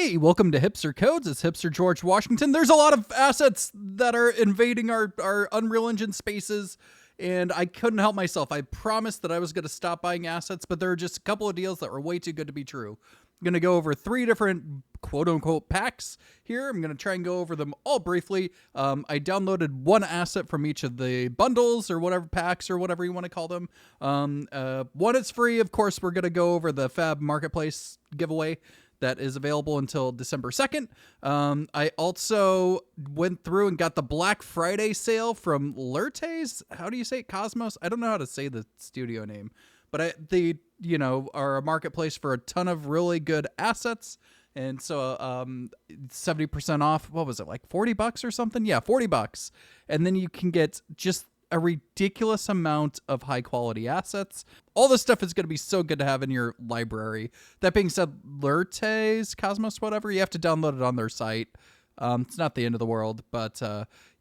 Hey, welcome to Hipster Codes. It's Hipster George Washington. There's a lot of assets that are invading our Unreal Engine spaces, and I couldn't help myself. I promised that I was going to stop buying assets, but there are just a couple of deals that were way too good to be true. I'm going to go over 3 different quote-unquote packs here. I'm going to try and go over them all briefly. I downloaded one asset from each of the bundles or whatever packs or whatever you want to call them. One is free. Of course, we're going to go over the Fab Marketplace giveaway that is available until December 2nd. I also went through and got the Black Friday sale from Leartes. How do you say it? Cosmos? I don't know how to say the studio name, but they are a marketplace for a ton of really good assets. And so 70% off. What was it, like $40 or something? Yeah, $40. And then you can get just a ridiculous amount of high quality assets. All this stuff is going to be so good to have in your library. That being said, Leartes, Cosmos, whatever, you have to download it on their site. It's not the end of the world, but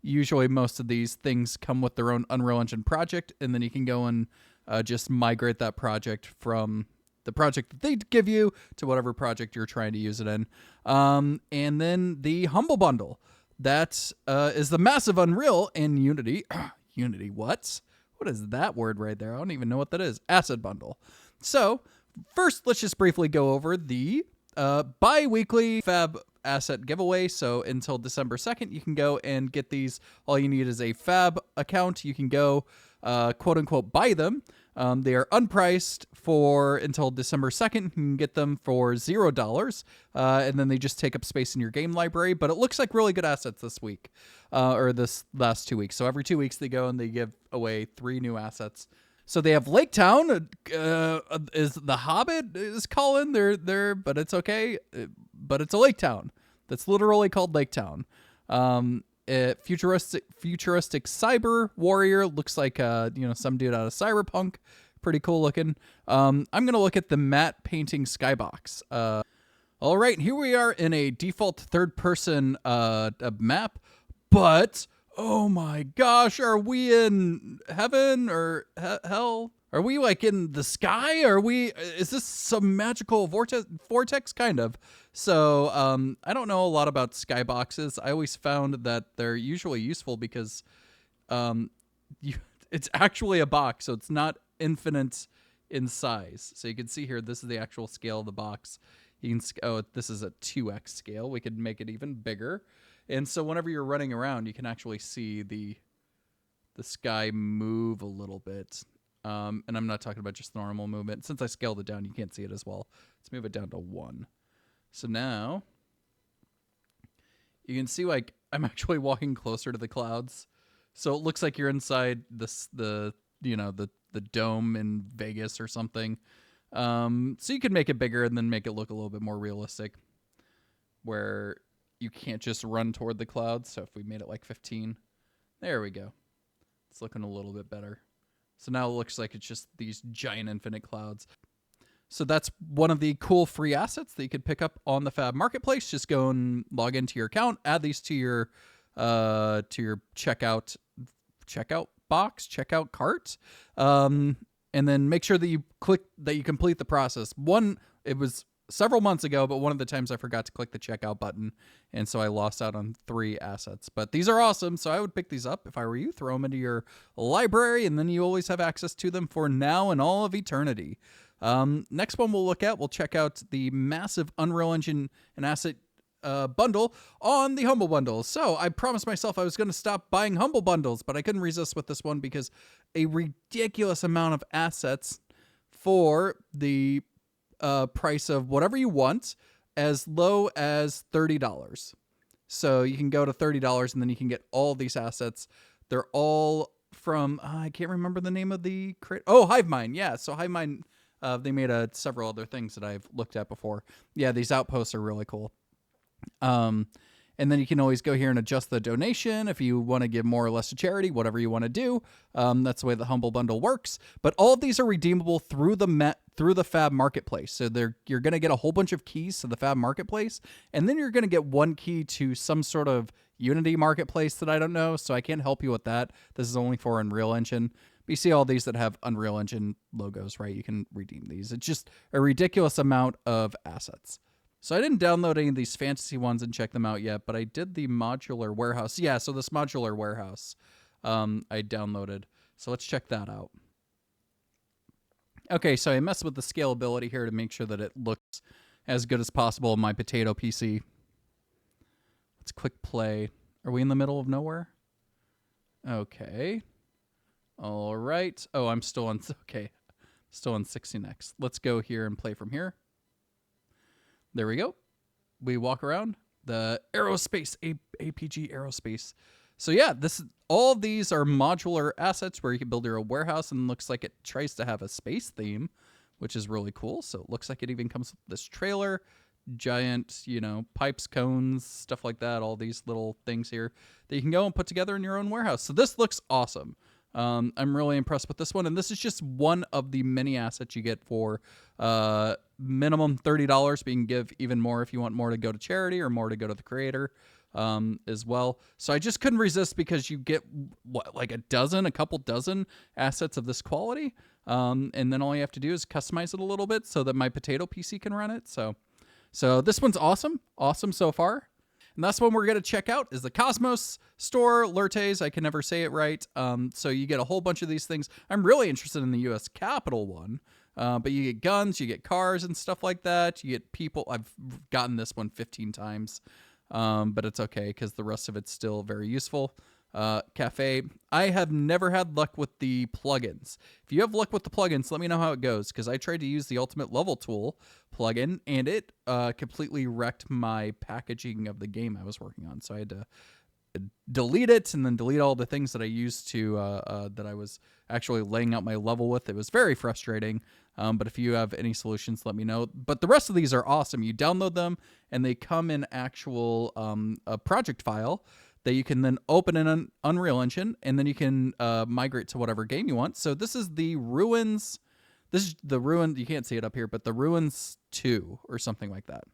usually most of these things come with their own Unreal Engine project, and then you can go and just migrate that project from the project that they give you to whatever project you're trying to use it in. And then the Humble Bundle. That is the massive Unreal and Unity. Unity, what? What is that word right there? I don't even know what that is. Asset bundle. So, first, let's just briefly go over the bi-weekly Fab asset giveaway. So, until December 2nd, you can go and get these. All you need is a Fab account. You can go, quote-unquote, buy them. They are unpriced for until December 2nd. You can get them for $0, and then they just take up space in your game library. But it looks like really good assets this week, or this last 2 weeks. So every 2 weeks they go and they give away 3 new assets. So they have Lake Town, is the Hobbit is calling. They're but it's okay. But it's a Lake Town that's literally called Lake Town. Futuristic cyber warrior, looks like some dude out of Cyberpunk. Pretty cool looking. I'm gonna look at the matte painting skybox. All right, here we are in a default third person map, but oh my gosh, are we in heaven or hell? Are we like in the sky? Is this some magical vortex kind of? So I don't know a lot about skyboxes. I always found that they're usually useful because it's actually a box, so it's not infinite in size. So you can see here, this is the actual scale of the box. You can this is a 2x scale. We could make it even bigger. And so whenever you're running around, you can actually see the sky move a little bit. And I'm not talking about just normal movement. Since I scaled it down, you can't see it as well. Let's move it down to 1. So now you can see like I'm actually walking closer to the clouds. So it looks like you're inside the dome in Vegas or something. So you can make it bigger and then make it look a little bit more realistic, where you can't just run toward the clouds. So if we made it like 15, there we go. It's looking a little bit better. So now it looks like it's just these giant infinite clouds. So that's one of the cool free assets that you could pick up on the Fab Marketplace. Just go and log into your account, add these to your checkout box, checkout cart, and then make sure that you complete the process. It was several months ago, but one of the times I forgot to click the checkout button, and so I lost out on 3 assets. But these are awesome, so I would pick these up if I were you. Throw them into your library, and then you always have access to them for now and all of eternity. Next one we'll check out the massive Unreal Engine and asset bundle on the Humble Bundle. So I promised myself I was going to stop buying Humble Bundles, but I couldn't resist with this one because a ridiculous amount of assets for the price of whatever you want, as low as $30. So you can go to $30 and then you can get all these assets. They're all from, I can't remember the name of the Hivemind. Yeah, so Hivemind, they made several other things that I've looked at before. Yeah, these outposts are really cool. And then you can always go here and adjust the donation if you want to give more or less to charity, whatever you want to do. That's the way the Humble Bundle works. But all of these are redeemable through the Fab Marketplace. So you're going to get a whole bunch of keys to the Fab Marketplace, and then you're going to get one key to some sort of Unity marketplace that I don't know, so I can't help you with that. This is only for Unreal Engine. But you see all these that have Unreal Engine logos, right? You can redeem these. It's just a ridiculous amount of assets. So I didn't download any of these fantasy ones and check them out yet, but I did the modular warehouse. Yeah, so this modular warehouse I downloaded. So let's check that out. Okay, so I messed with the scalability here to make sure that it looks as good as possible on my potato PC. Let's click play. Are we in the middle of nowhere? Okay. All right. Oh, I'm still on... Okay. Still on 16x. Let's go here and play from here. There we go. We walk around the aerospace, APG aerospace. So yeah, all of these are modular assets where you can build your own warehouse, and looks like it tries to have a space theme, which is really cool. So it looks like it even comes with this trailer, giant, pipes, cones, stuff like that. All these little things here that you can go and put together in your own warehouse. So this looks awesome. I'm really impressed with this one, and this is just one of the many assets you get for minimum $30, but you can give even more if you want more to go to charity or more to go to the creator as well. So I just couldn't resist, because you get like a couple dozen assets of this quality, and then all you have to do is customize it a little bit so that my potato PC can run it. So this one's awesome so far. And that's one we're going to check out is the Cosmos store, Leartes. I can never say it right. So you get a whole bunch of these things. I'm really interested in the U.S. Capitol one. But you get guns, you get cars and stuff like that. You get people. I've gotten this one 15 times, but it's okay because the rest of it's still very useful. Cafe. I have never had luck with the plugins. If you have luck with the plugins, let me know how it goes, because I tried to use the Ultimate Level Tool plugin, and it completely wrecked my packaging of the game I was working on. So I had to delete it and then delete all the things that I used to that I was actually laying out my level with. It was very frustrating. But if you have any solutions, let me know. But the rest of these are awesome. You download them and they come in actual a project file that you can then open in an Unreal Engine, and then you can migrate to whatever game you want. So this is the Ruins. This is the Ruin. You can't see it up here, but the Ruins 2 or something like that.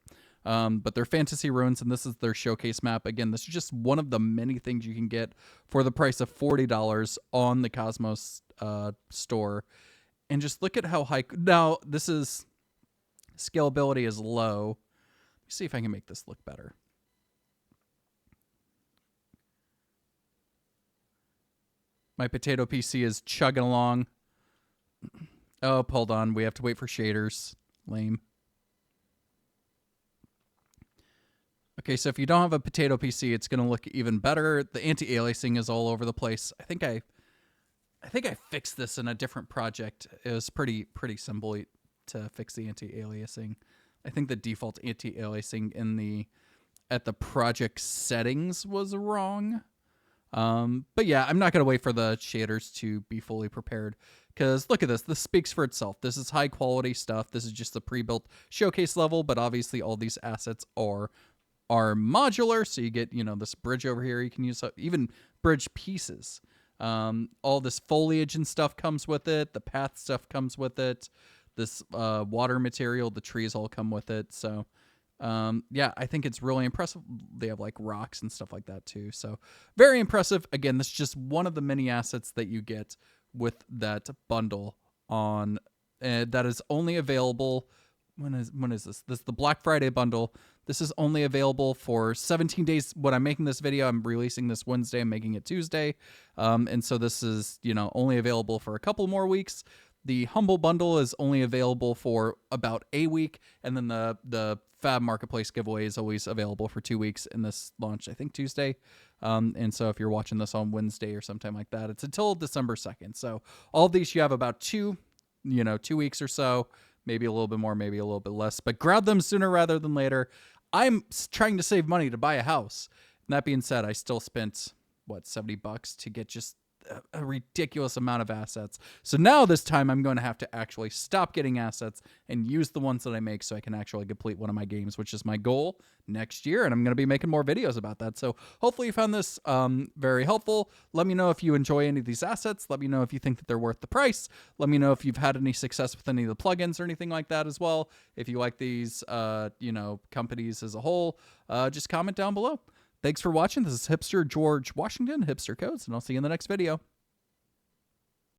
But they're fantasy ruins, and this is their showcase map. Again, this is just one of the many things you can get for the price of $40 on the Cosmos store. And just look at how high. Now, this is scalability is low. Let me see if I can make this look better. My potato PC is chugging along. Oh, hold on. We have to wait for shaders. Lame. Okay, so if you don't have a potato PC, it's going to look even better. The anti-aliasing is all over the place. I think I fixed this in a different project. It was pretty simple to fix the anti-aliasing. I think the default anti-aliasing at the project settings was wrong. But yeah, I'm not going to wait for the shaders to be fully prepared, because look at this. This speaks for itself. This is high quality stuff. This is just the pre-built showcase level, but obviously all these assets are modular. So you get, this bridge over here. You can use even bridge pieces. All this foliage and stuff comes with it. The path stuff comes with it. This water material, the trees all come with it. So yeah, I think it's really impressive. They have like rocks and stuff like that too. So very impressive. Again, this is just one of the many assets that you get with that bundle on that is only available. When is this? This is the Black Friday bundle. This is only available for 17 days. When I'm making this video, I'm releasing this Wednesday. I'm making it Tuesday. And so this is, only available for a couple more weeks. The Humble Bundle is only available for about a week. And then the Fab Marketplace giveaway is always available for 2 weeks. And this launched, I think, Tuesday. And so if you're watching this on Wednesday or sometime like that, it's until December 2nd. So all of these, you have about 2 weeks or so. Maybe a little bit more, maybe a little bit less, but grab them sooner rather than later. I'm trying to save money to buy a house. And that being said, I still spent, $70 to get just a ridiculous amount of assets. So now this time I'm going to have to actually stop getting assets and use the ones that I make so I can actually complete one of my games, which is my goal next year. And I'm going to be making more videos about that. So hopefully you found this very helpful. Let me know if you enjoy any of these assets. Let me know if you think that they're worth the price. Let me know if you've had any success with any of the plugins or anything like that as well. If you like these, companies as a whole, just comment down below. Thanks for watching. This is Hipster George Washington, Hipster Codes, and I'll see you in the next video.